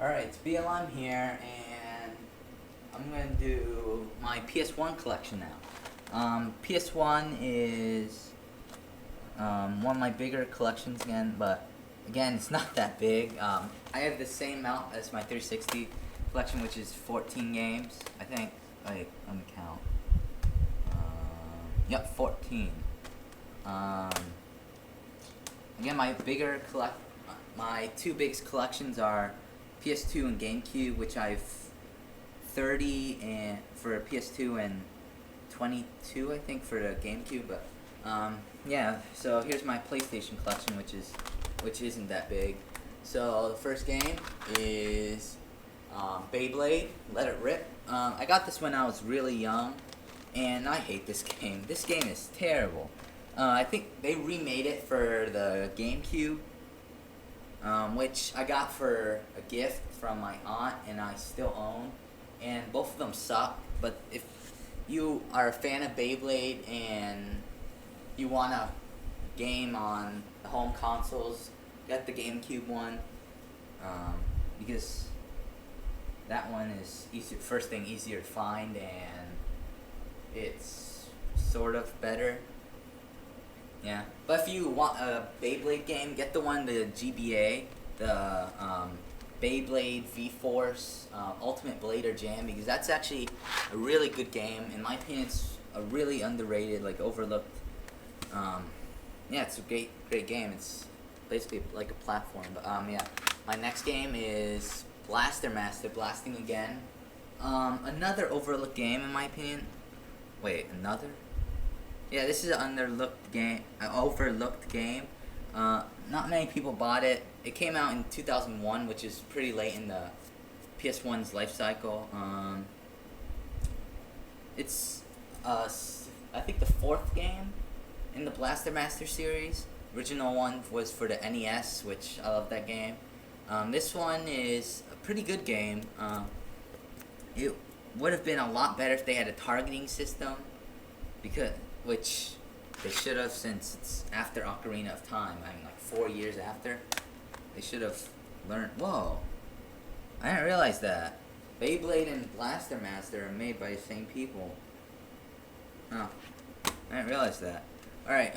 Alright, it's BLM here, and I'm going to do my PS1 collection now. PS1 is one of my bigger collections again, but again, it's not that big. I have the same amount as my 360 collection, which is 14 games, I think. Wait, let me count. Yep, 14. Again, my two biggest collections are PS2 and GameCube, which I've 30 and for PS2 and 22 I think for the GameCube. But yeah, so here's my PlayStation collection, which isn't that big. So the first game is Beyblade, Let It Rip. I got this when I was really young, and I hate this game. This game is terrible. I think they remade it for the GameCube, which I got for a gift from my aunt, and I still own. And both of them suck. But if you are a fan of Beyblade and you want a game on the home consoles, get the GameCube one, because that one is easier to find, and it's sort of better. Yeah, but if you want a Beyblade game, get the GBA, the Beyblade V-Force Ultimate Blader Jam, because that's actually a really good game. In my opinion, it's a really underrated, overlooked. Yeah, it's a great game. It's basically like a platform. But yeah, my next game is Blaster Master, Blasting Again. Another overlooked game in my opinion. Wait, another? Yeah, this is an overlooked game. Not many people bought it. It came out in 2001, which is pretty late in the PS1's life cycle. It's I think the fourth game in the Blaster Master series. Original one was for the NES, which I love that game. This one is a pretty good game. It would have been a lot better if they had a targeting system, which they should have, since it's after Ocarina of Time. I mean, 4 years after. They should have learned. Whoa, I didn't realize that. Beyblade and Blaster Master are made by the same people. Oh, I didn't realize that. Alright,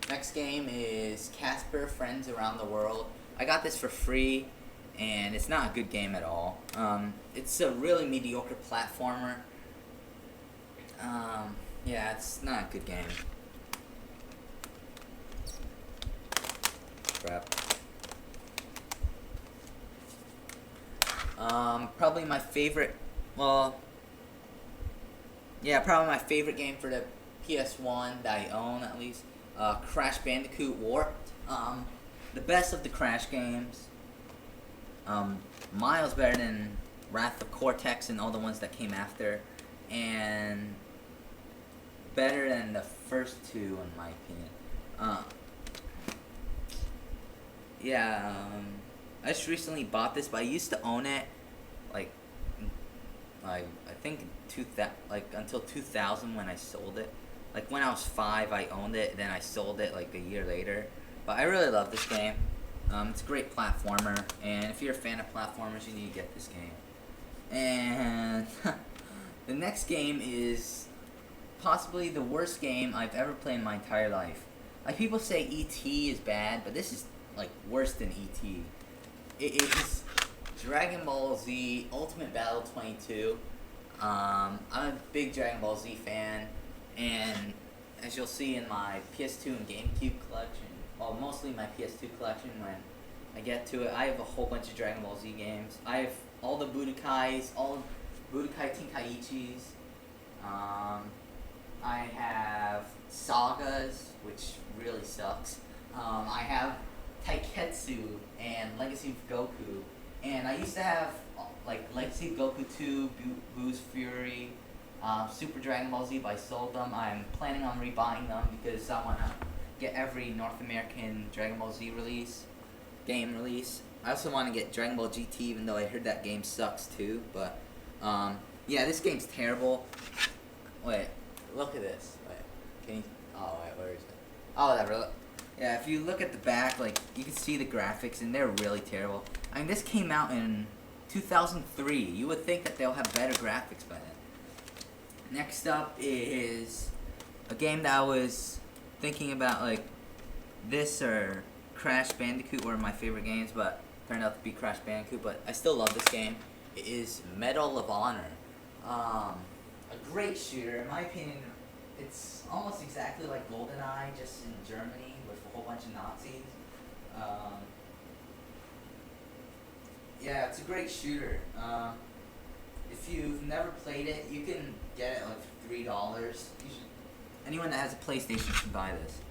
next game is Casper Friends Around the World. I got this for free, and it's not a good game at all. It's a really mediocre platformer. Yeah, it's not a good game. Crap. Probably my favorite, probably my favorite game for the PS1 that I own, at least, Crash Bandicoot Warped. The best of the Crash games. Miles better than Wrath of Cortex and all the ones that came after, and better than the first two, in my opinion. Yeah, I just recently bought this, but I used to own it, I think until 2000 when I sold it. When I was 5, I owned it, then I sold it a year later. But I really love this game. It's a great platformer, and if you're a fan of platformers, you need to get this game. And the next game is possibly the worst game I've ever played in my entire life. People say E.T. is bad, but this is worse than E.T. It is Dragon Ball Z Ultimate Battle 22. I'm a big Dragon Ball Z fan, and as you'll see in my PS2 and GameCube collection, well, mostly my PS2 collection when I get to it, I have a whole bunch of Dragon Ball Z games. I have all the Budokais, all Budokai Tenkaichis. I have Sagas, which really sucks. I have Taiketsu and Legacy of Goku. And I used to have Legacy of Goku 2, Boo's Fury, Super Dragon Ball Z, but I sold them. I'm planning on rebuying them because I want to get every North American Dragon Ball Z game release. I also want to get Dragon Ball GT, even though I heard that game sucks too. But yeah, this game's terrible. Wait, look at this. Wait, can you? Oh wait, where is it? Oh, whatever. Yeah, if you look at the back, like, you can see the graphics, and they're really terrible. I mean, this came out in 2003. You would think that they'll have better graphics by then. Next up is a game that I was thinking about, like, this or Crash Bandicoot were my favorite games, but turned out to be Crash Bandicoot, but I still love this game. It is Medal of Honor. A great shooter, in my opinion. It's almost exactly like GoldenEye, just in Germany with a whole bunch of Nazis. Yeah, it's a great shooter. If you've never played it, you can get it like for $3. Anyone that has a PlayStation should buy this.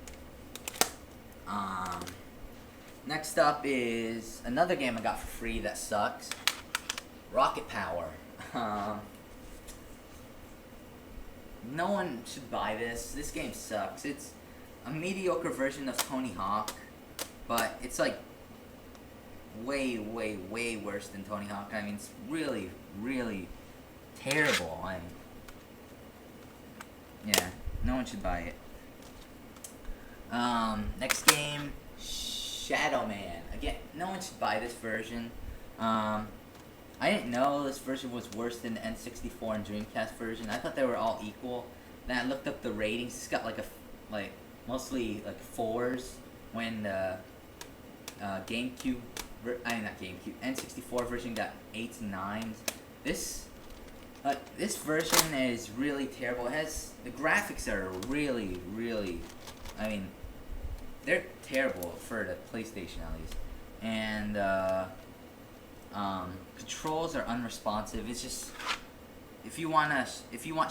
Next up is another game I got for free that sucks. Rocket Power. No one should buy this. This game sucks. It's a mediocre version of Tony Hawk, but it's like way, way, way worse than Tony Hawk. I mean, it's really, really terrible. Yeah, no one should buy it. Next game, Shadow Man. Again, no one should buy this version. I didn't know this version was worse than the N64 and Dreamcast version. I thought they were all equal. Then I looked up the ratings. It's got like mostly like 4s when the GameCube, not GameCube, N64 version got 8s and 9s. This version is really terrible. It has, the graphics are really, really, I mean, they're terrible for the PlayStation at least. And controls are unresponsive. It's just, if you want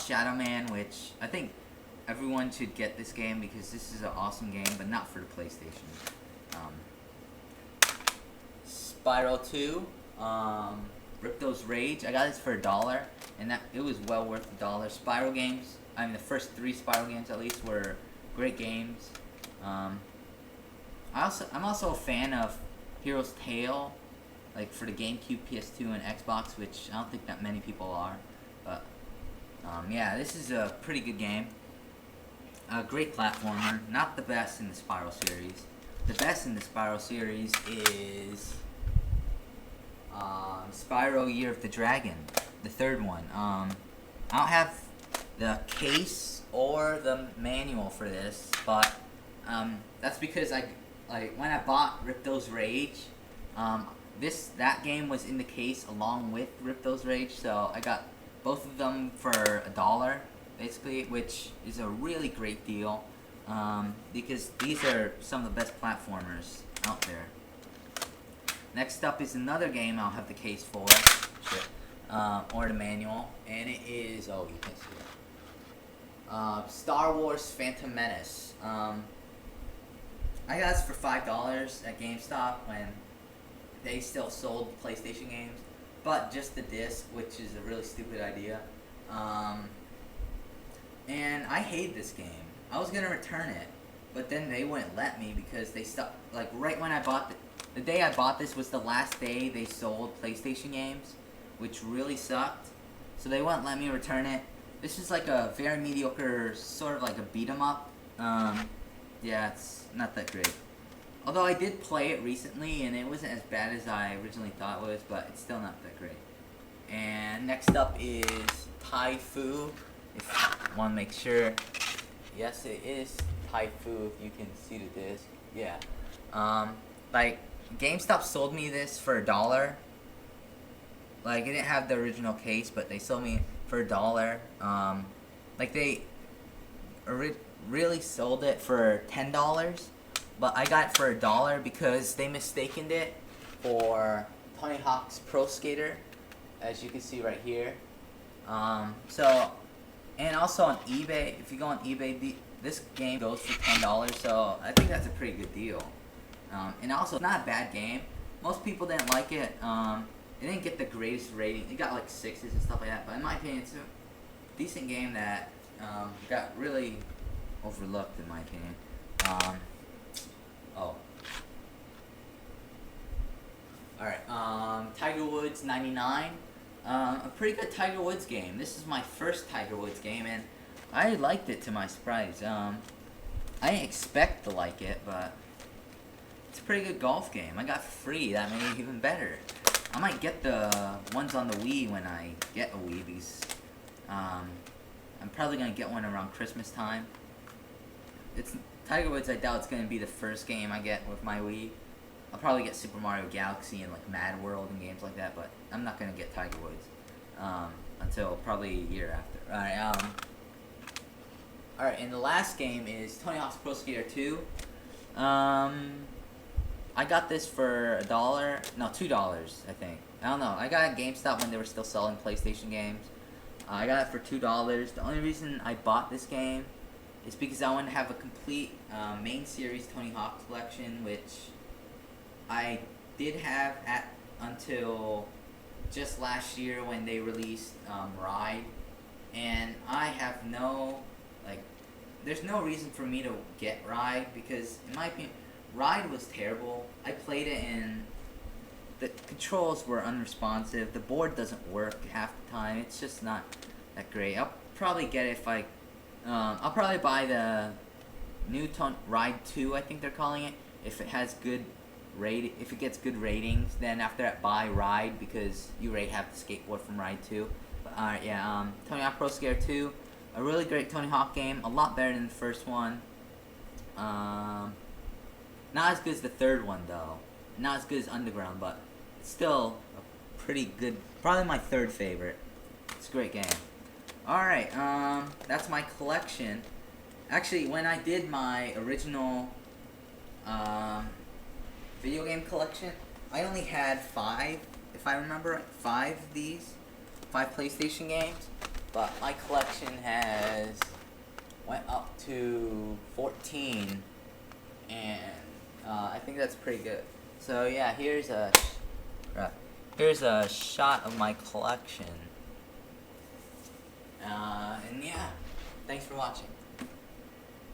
Shadow Man, which I think everyone should get this game because this is an awesome game, but not for the PlayStation. Spyro 2, Ripto's Rage. I got this for $1, and it was well worth $1. Spyro games, I mean the first 3 Spyro games at least were great games. I'm also a fan of Hero's Tale, like for the GameCube, PS2, and Xbox, which I don't think that many people are. But yeah, this is a pretty good game. A great platformer. Not the best in the Spyro series. The best in the Spyro series is Spyro Year of the Dragon, the third one. I don't have the case or the manual for this, but that's because when I bought Ripto's Rage, that game was in the case along with Ripto's Rage, so I got both of them for $1 basically, which is a really great deal, because these are some of the best platformers out there. Next up is another game I'll have the case for, or the manual, and it is, oh, you can't see it, Star Wars Phantom Menace. I got this for $5 at GameStop when they still sold PlayStation games, but just the disc, which is a really stupid idea. And I hate this game. I was gonna return it, but then they wouldn't let me because they stopped. Like right when I bought the day I bought this was the last day they sold PlayStation games, which really sucked. So they wouldn't let me return it. This is like a very mediocre, sort of like a beat 'em up. Yeah, it's not that great. Although I did play it recently, and it wasn't as bad as I originally thought it was, but it's still not that great. And next up is Tai-Fu. If you want to make sure. Yes, it is Tai-Fu, if you can see the disc. Yeah. Like, GameStop sold me this for $1. Like, it didn't have the original case, but they sold me for $1. Like, they really sold it for $10. But I got it for $1 because they mistaken it for Tony Hawk's Pro Skater, as you can see right here. And also on eBay, if you go on eBay, this game goes for $10, so I think that's a pretty good deal. And also, it's not a bad game. Most people didn't like it. It didn't get the greatest rating. It got like 6s and stuff like that. But in my opinion, it's a decent game that got really overlooked, in my opinion. Alright, Tiger Woods 99. A pretty good Tiger Woods game. This is my first Tiger Woods game, and I liked it to my surprise. I didn't expect to like it, but It's a pretty good golf game. I got free. That made it even better. I might get the ones on the Wii when I get a Wii because I'm probably gonna get one around Christmas time. It's Tiger Woods. I doubt it's gonna be the first game I get with my Wii. I'll probably get Super Mario Galaxy and like Mad World and games like that, but I'm not gonna get Tiger Woods until probably a year after. All right, and the last game is Tony Hawk's Pro Skater 2. I got this for $1, no, $2, I think. I don't know. I got it at GameStop when they were still selling PlayStation games. I got it for $2. The only reason I bought this game is because I want to have a complete main series Tony Hawk collection, which I did have until just last year when they released Ride, and I have there's no reason for me to get Ride because, in my opinion, Ride was terrible. I played it and the controls were unresponsive. The board doesn't work half the time. It's just not that great. I'll probably get it if I'll probably buy the new Ride 2, I think they're calling it. If it has good if it gets good ratings, then after that buy Ride because you already have the skateboard from Ride 2. But alright, yeah, Tony Hawk Pro Skater 2, a really great Tony Hawk game, a lot better than the first one. Not as good as the third one though. Not as good as Underground, but it's still a pretty good, probably my third favorite. It's a great game. Alright, that's my collection. Actually, when I did my original video game collection, I only had 5, if I remember, 5 of these, 5 PlayStation games, but my collection went up to 14, and I think that's pretty good. So yeah, here's a shot of my collection, and yeah, thanks for watching.